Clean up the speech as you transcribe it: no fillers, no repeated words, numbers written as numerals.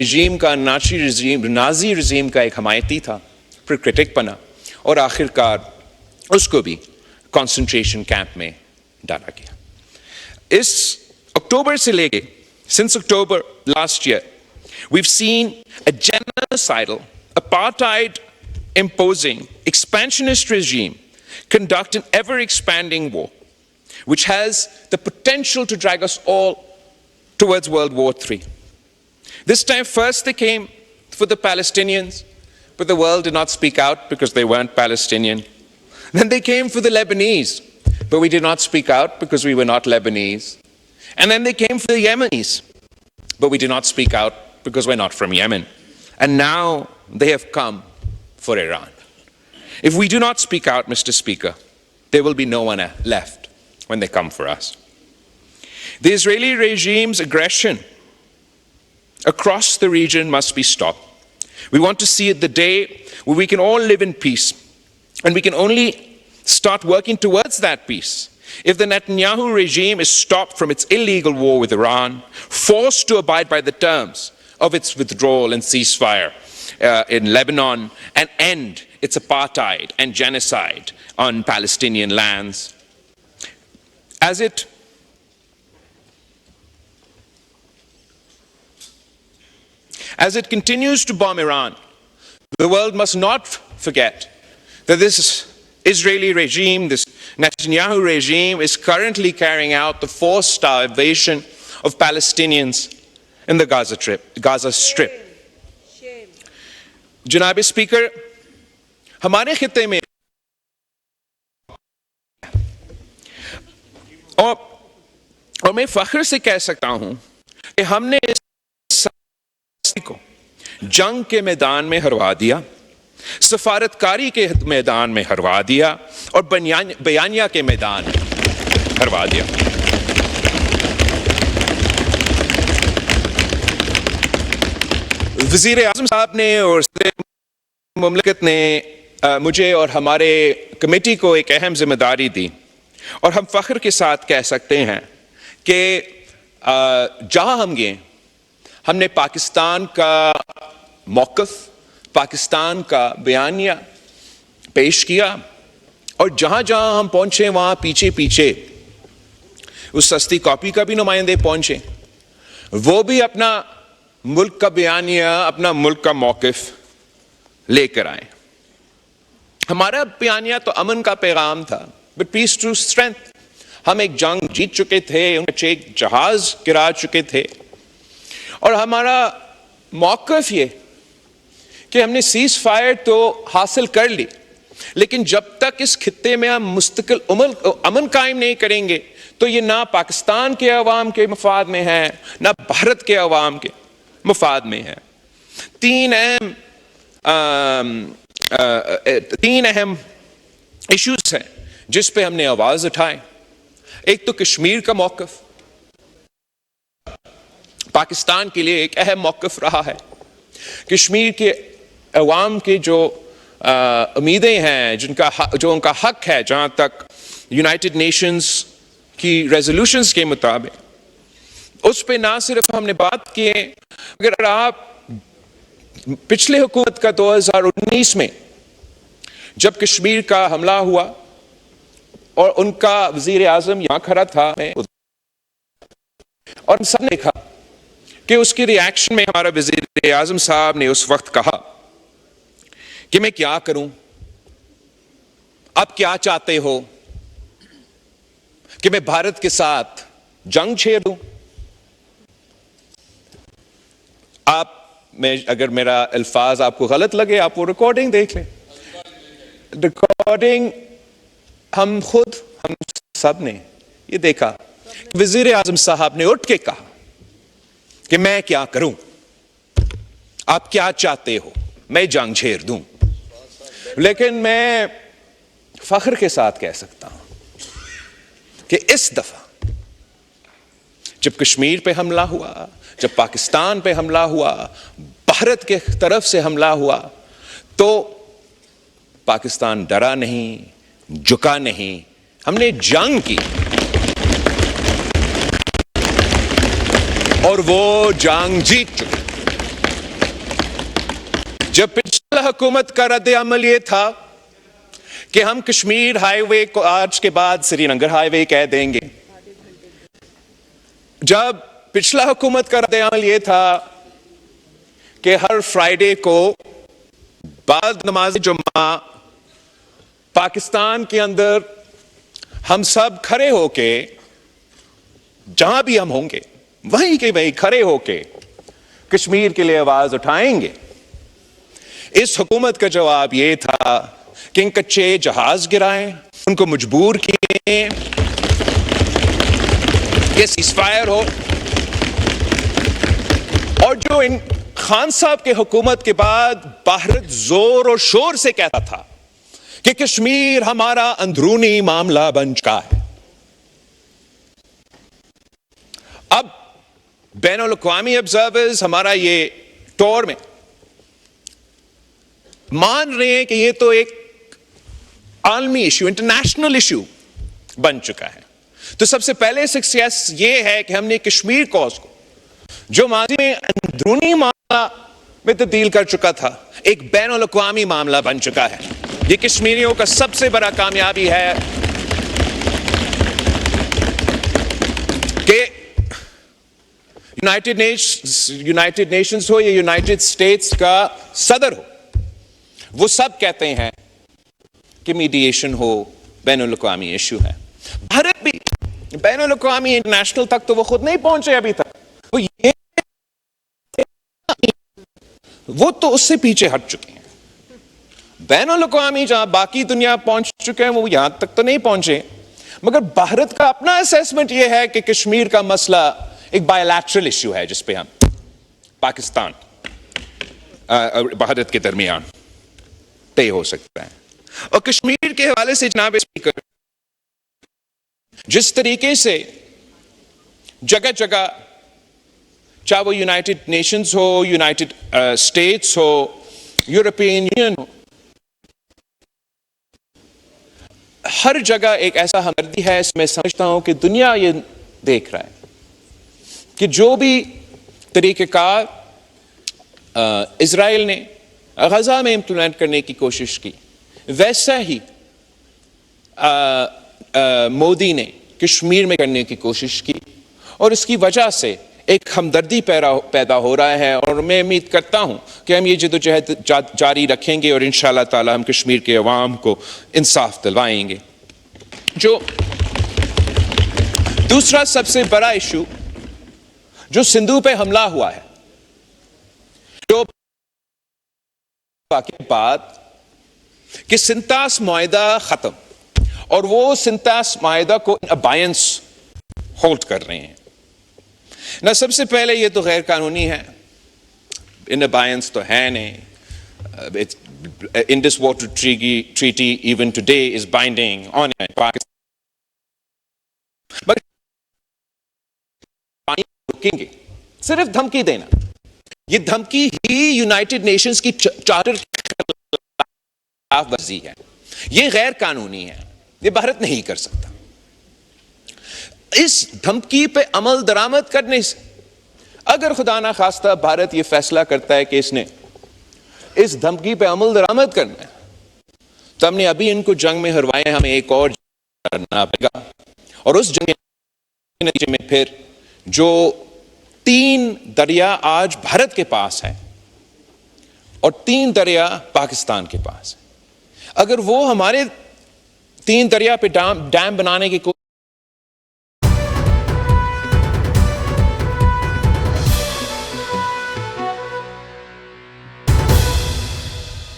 رژیم کا نازی رژیم کا ایک حمایتی تھا، پھر کرٹک بنا اور آخر کار اس کو بھی کنسنٹریشن کیمپ میں ڈالا گیا۔ اس اکتوبر سے لے کے since October last year, we've seen a genocidal, apartheid imposing, expansionist regime conduct an ever-expanding war, which has the potential to drag us all towards World War III. This time first they came for the Palestinians, but the world did not speak out because they weren't Palestinian. Then they came for the Lebanese, but we did not speak out because we were not Lebanese. And then they came for the Yemenis, but we did not speak out because we're not from Yemen. And now they have come for Iran. If we do not speak out, Mr. Speaker, there will be no one left when they come for us. The Israeli regime's aggression across the region must be stopped. We want to see the day where we can all live in peace, and we can only start working towards that peace if the Netanyahu regime is stopped from its illegal war with Iran, forced to abide by the terms of its withdrawal and ceasefire in Lebanon, and end its apartheid and genocide on Palestinian lands. As it continues to bomb Iran, the world must not forget that this Israeli regime, this Netanyahu regime, is currently carrying out the forced starvation of Palestinians in the Gaza Strip. Janab Speaker, ہمارے خطے میں اور میں فخر سے کہہ سکتا ہوں کہ ہم نے اس کو جنگ کے میدان میں ہروا دیا، سفارتکاری کے میدان میں ہروا دیا اور بیانیہ کے میدان میں ہروا دیا۔ وزیر اعظم صاحب نے اور مملکت نے مجھے اور ہمارے کمیٹی کو ایک اہم ذمہ داری دی، اور ہم فخر کے ساتھ کہہ سکتے ہیں کہ جہاں ہم گئے ہم نے پاکستان کا موقف، پاکستان کا بیانیہ پیش کیا، اور جہاں جہاں ہم پہنچے وہاں پیچھے پیچھے اس سستی کاپی کا بھی نمائندے پہنچے، وہ بھی اپنا ملک کا بیانیہ، اپنا ملک کا موقف لے کر آئے۔ ہمارا بیانیہ تو امن کا پیغام تھا، بٹ پیس ٹو اسٹرینتھ۔ ہم ایک جنگ جیت چکے تھے، ایک جہاز گرا چکے تھے، اور ہمارا موقف یہ کہ ہم نے سیز فائر تو حاصل کر لی، لیکن جب تک اس خطے میں ہم مستقل امن قائم نہیں کریں گے تو یہ نہ پاکستان کے عوام کے مفاد میں ہے، نہ بھارت کے عوام کے مفاد میں ہے۔ تین اہم ایشوز ہیں جس پہ ہم نے آواز اٹھائے۔ ایک تو کشمیر کا موقف پاکستان کے لیے ایک اہم موقف رہا ہے۔ کشمیر کے عوام کے جو امیدیں ہیں، جو ان کا حق ہے، جہاں تک یونائٹڈ نیشنز کی ریزولوشنز کے مطابق، اس پہ نہ صرف ہم نے بات کی ہے، اگر آپ پچھلے حکومت کا 2019 میں جب کشمیر کا حملہ ہوا اور ان کا وزیر اعظم یہاں کھڑا تھا، اور ہم سب نے دیکھا کہ اس کی ری ایکشن میں ہمارا وزیر اعظم صاحب نے اس وقت کہا کہ میں کیا کروں، اب کیا چاہتے ہو کہ میں بھارت کے ساتھ جنگ چھیڑ دوں؟ اگر میرا الفاظ آپ کو غلط لگے آپ وہ ریکارڈنگ دیکھ لیں۔ ریکارڈنگ ہم سب نے یہ دیکھا، وزیر اعظم صاحب نے اٹھ کے کہا کہ میں کیا کروں، آپ کیا چاہتے ہو، میں جنگ چھیڑ دوں۔ لیکن میں فخر کے ساتھ کہہ سکتا ہوں کہ اس دفعہ جب کشمیر پہ حملہ ہوا، جب پاکستان پہ حملہ ہوا، بھارت کے طرف سے حملہ ہوا، تو پاکستان ڈرا نہیں، جھکا نہیں، ہم نے جنگ کی، اور وہ جنگ جیت چکے۔ جب پچھلا حکومت کا رد عمل یہ تھا کہ ہم کشمیر ہائی وے کو آج کے بعد سری نگر ہائی وے کہہ دیں گے، جب پچھلا حکومت کا رد عمل یہ تھا کہ ہر فرائیڈے کو بعد نماز جمعہ پاکستان کے اندر ہم سب کھڑے ہو کے، جہاں بھی ہم ہوں گے وہیں کے وہیں کھڑے ہو کے کشمیر کے لیے آواز اٹھائیں گے، اس حکومت کا جواب یہ تھا کہ ان کچے جہاز گرائیں، ان کو مجبور کیے کہ سیز فائر ہو، اور جو ان خان صاحب کے حکومت کے بعد بھارت زور اور شور سے کہتا تھا کہ کشمیر ہمارا اندرونی معاملہ بن چکا ہے، اب بین الاقوامی آبزرورز ہمارا یہ ٹور میں مان رہے ہیں کہ یہ تو ایک عالمی ایشو، انٹرنیشنل ایشو بن چکا ہے۔ تو سب سے پہلے سکسیس یہ ہے کہ ہم نے کشمیر کوز کو، جو ماضی میں اندرونی معاملہ میں تبدیل کر چکا تھا، ایک بین الاقوامی معاملہ بن چکا ہے۔ یہ کشمیریوں کا سب سے بڑا کامیابی ہے کہ یونائٹڈ نیشنز ہو یا یونائٹڈ اسٹیٹس کا صدر ہو، وہ سب کہتے ہیں کہ میڈیشن ہو، بین الاقوامی ایشو ہے۔ بھارت بھی بین الاقوامی انٹرنیشنل تک تو وہ خود نہیں پہنچے ابھی تک، وہ تو اس سے پیچھے ہٹ چکے ہیں۔ بین الاقوامی جہاں باقی دنیا پہنچ چکے ہیں وہ یہاں تک تو نہیں پہنچے، مگر بھارت کا اپنا اسیسمنٹ یہ ہے کہ کشمیر کا مسئلہ ایک بائے لیٹرل ایشو ہے جس پہ ہم پاکستان بھارت کے درمیان طے ہو سکتا ہے۔ اور کشمیر کے حوالے سے جناب اسپیکر، جس طریقے سے جگہ جگہ، چاہے وہ یونائٹڈ نیشنز ہو، یونائٹڈ اسٹیٹس ہو، یورپین یونین ہو، ہر جگہ ایک ایسا ہمدردی ہے، اس میں سمجھتا ہوں کہ دنیا یہ دیکھ رہا ہے کہ جو بھی طریقہ کار اسرائیل نے غزہ میں امپلیمنٹ کرنے کی کوشش کی، ویسا ہی مودی نے کشمیر میں کرنے کی کوشش کی، اور اس کی وجہ سے ایک ہمدردی پیدا ہو رہا ہے، اور میں امید کرتا ہوں کہ ہم یہ جدوجہد جاری رکھیں گے اور انشاءاللہ تعالی ہم کشمیر کے عوام کو انصاف دلوائیں گے۔ جو دوسرا سب سے بڑا ایشو جو سندھو پہ حملہ ہوا ہے، جو کے بعد کہ سنتاس معاہدہ ختم، اور وہ سنتاس معاہدہ کو ابائنس ہولڈ کر رہے ہیں۔ نہ سب سے پہلے یہ تو غیر قانونی ہے، ان ابائنس تو ہے نہیں، Indus Water Treaty even today is binding on Pakistan. But رکیں گے، صرف دھمکی دینا، یہ دھمکی ہی یونائٹڈ نیشنز کی چارٹر کی خلاف ورزی ہے، یہ غیر قانونی ہے، یہ بھارت نہیں کر سکتا۔ اس دھمکی پہ عمل درآمد کرنے سے اگر خدا نہ خواستہ بھارت یہ فیصلہ کرتا ہے کہ اس نے اس دھمکی پہ عمل درآمد کرنا ہے، تو ہم نے ابھی ان کو جنگ میں ہروایا، ہمیں ایک اور جنگ کرنا پڑے گا، اور اس جنگ کے نتیجے میں پھر جو 3 دریا آج بھارت کے پاس ہے اور 3 دریا پاکستان کے پاس ہے، اگر وہ ہمارے 3 دریا پہ ڈیم بنانے کی